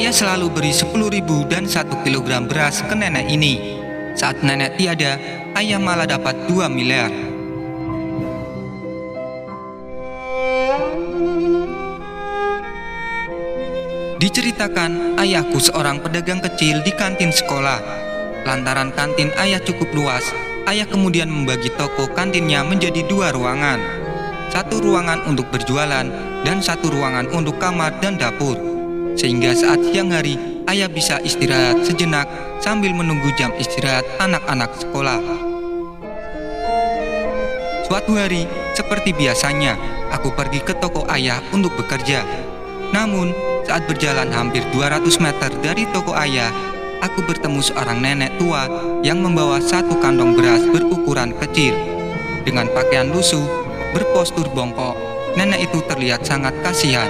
Ayah selalu beri 10.000 dan 1 kilogram beras ke nenek ini. Saat nenek tiada, ayah malah dapat 2 miliar. Diceritakan, ayahku seorang pedagang kecil di kantin sekolah. Lantaran kantin ayah cukup luas, ayah kemudian membagi toko kantinnya menjadi 2 ruangan. 1 ruangan untuk berjualan dan 1 ruangan untuk kamar dan dapur. Sehingga saat siang hari, ayah bisa istirahat sejenak sambil menunggu jam istirahat anak-anak sekolah. Suatu hari, seperti biasanya, aku pergi ke toko ayah untuk bekerja. Namun, saat berjalan hampir 200 meter dari toko ayah, aku bertemu seorang nenek tua yang membawa 1 kantong beras berukuran kecil. Dengan pakaian lusuh, berpostur bongkok, nenek itu terlihat sangat kasihan.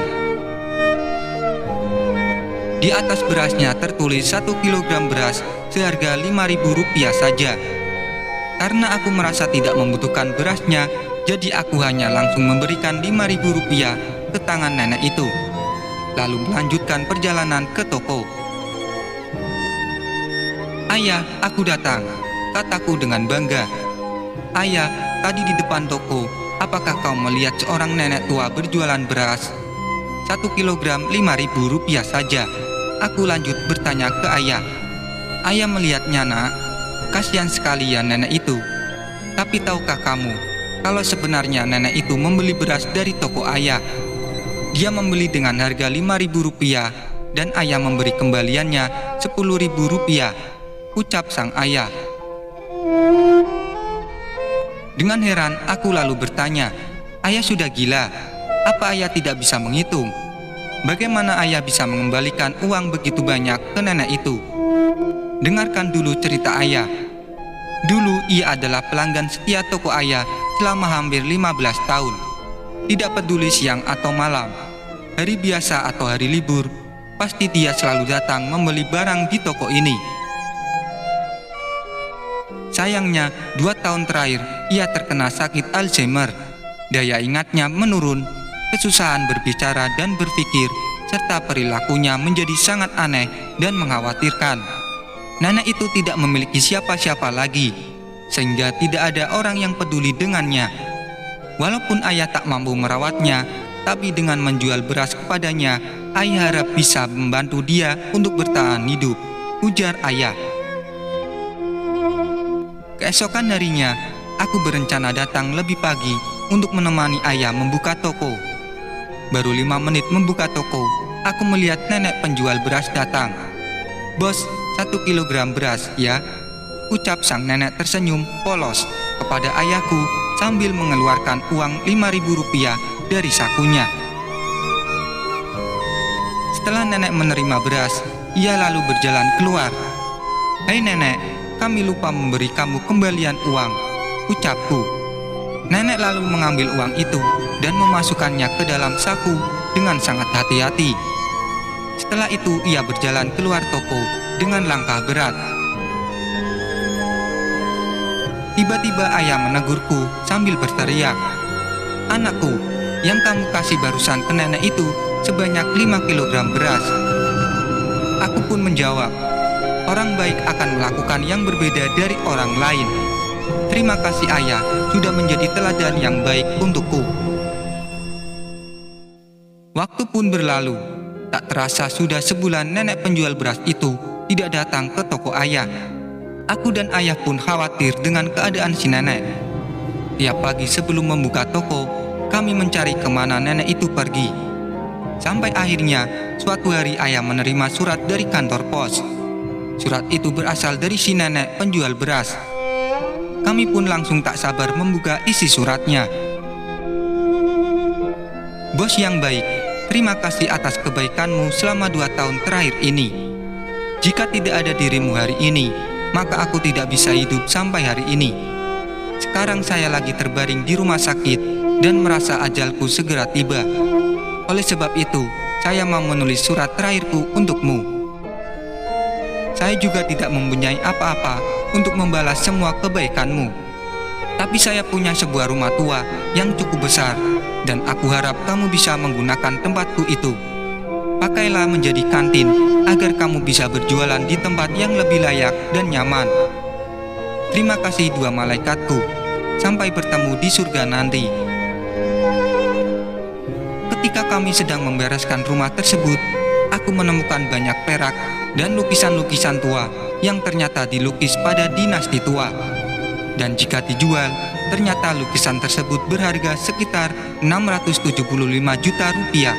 Di atas berasnya tertulis 1 kilogram beras seharga Rp5.000 saja. Karena aku merasa tidak membutuhkan berasnya, jadi aku hanya langsung memberikan Rp5.000 ke tangan nenek itu, lalu melanjutkan perjalanan ke toko. "Ayah, aku datang," kataku dengan bangga. "Ayah, tadi di depan toko, apakah kau melihat seorang nenek tua berjualan beras? 1 kilogram Rp5.000 saja," aku lanjut bertanya ke ayah. "Ayah melihatnya, nak. Kasihan sekali ya nenek itu. Tapi tahukah kamu, kalau sebenarnya nenek itu membeli beras dari toko ayah? Dia membeli dengan harga Rp5.000 dan ayah memberi kembaliannya Rp10.000, ucap sang ayah. Dengan heran, aku lalu bertanya, "Ayah sudah gila? Apa ayah tidak bisa menghitung? Bagaimana ayah bisa mengembalikan uang begitu banyak ke nenek itu?" Dengarkan dulu cerita ayah. Dulu ia adalah pelanggan setia toko ayah selama hampir 15 tahun. Tidak peduli siang atau malam, hari biasa atau hari libur, pasti dia selalu datang membeli barang di toko ini. Sayangnya, 2 tahun terakhir ia terkena sakit Alzheimer. Daya ingatnya menurun, kesusahan berbicara dan berpikir, serta perilakunya menjadi sangat aneh dan mengkhawatirkan. Nenek itu tidak memiliki siapa-siapa lagi, sehingga tidak ada orang yang peduli dengannya. Walaupun ayah tak mampu merawatnya, tapi dengan menjual beras kepadanya, ayah harap bisa membantu dia untuk bertahan hidup, ujar ayah. Keesokan harinya, aku berencana datang lebih pagi untuk menemani ayah membuka toko. Baru 5 menit membuka toko, aku melihat nenek penjual beras datang. "Bos, 1 kilogram beras ya," ucap sang nenek tersenyum polos kepada ayahku sambil mengeluarkan uang Rp5.000 dari sakunya. Setelah nenek menerima beras, ia lalu berjalan keluar. "Hei nenek, kami lupa memberi kamu kembalian uang," ucapku. Nenek lalu mengambil uang itu dan memasukkannya ke dalam saku dengan sangat hati-hati. Setelah itu ia berjalan keluar toko dengan langkah berat. Tiba-tiba ayah menegurku sambil berteriak, "Anakku, yang kamu kasih barusan ke nenek itu sebanyak 5 kilogram beras." Aku pun menjawab, "Orang baik akan melakukan yang berbeda dari orang lain. Terima kasih ayah, sudah menjadi teladan yang baik untukku." Waktu pun berlalu. Tak terasa sudah sebulan nenek penjual beras itu tidak datang ke toko ayah. Aku dan ayah pun khawatir dengan keadaan si nenek. Tiap pagi sebelum membuka toko, kami mencari kemana nenek itu pergi. Sampai akhirnya, suatu hari ayah menerima surat dari kantor pos. Surat itu berasal dari si nenek penjual beras. Kami pun langsung tak sabar membuka isi suratnya. "Bos yang baik, terima kasih atas kebaikanmu selama 2 tahun terakhir ini. Jika tidak ada dirimu hari ini, maka aku tidak bisa hidup sampai hari ini. Sekarang saya lagi terbaring di rumah sakit dan merasa ajalku segera tiba. Oleh sebab itu, saya mau menulis surat terakhirku untukmu. Saya juga tidak mempunyai apa-apa untuk membalas semua kebaikanmu. Tapi saya punya sebuah rumah tua yang cukup besar, dan aku harap kamu bisa menggunakan tempatku itu. Pakailah menjadi kantin agar kamu bisa berjualan di tempat yang lebih layak dan nyaman. Terima kasih dua malaikatku. Sampai bertemu di surga nanti. Ketika kami sedang membereskan rumah tersebut, aku menemukan banyak perak dan lukisan-lukisan tua yang ternyata dilukis pada dinasti tua. Dan jika dijual, ternyata lukisan tersebut berharga sekitar 675 juta rupiah.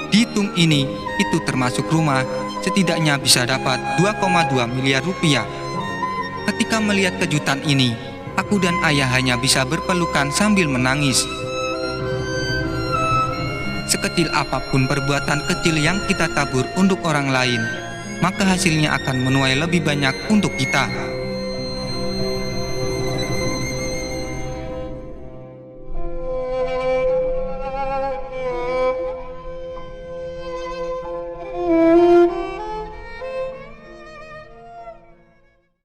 Dihitung ini, itu termasuk rumah, setidaknya bisa dapat 2,2 miliar rupiah. Ketika melihat kejutan ini, aku dan ayah hanya bisa berpelukan sambil menangis. Sekecil apapun perbuatan kecil yang kita tabur untuk orang lain, maka hasilnya akan menuai lebih banyak untuk kita.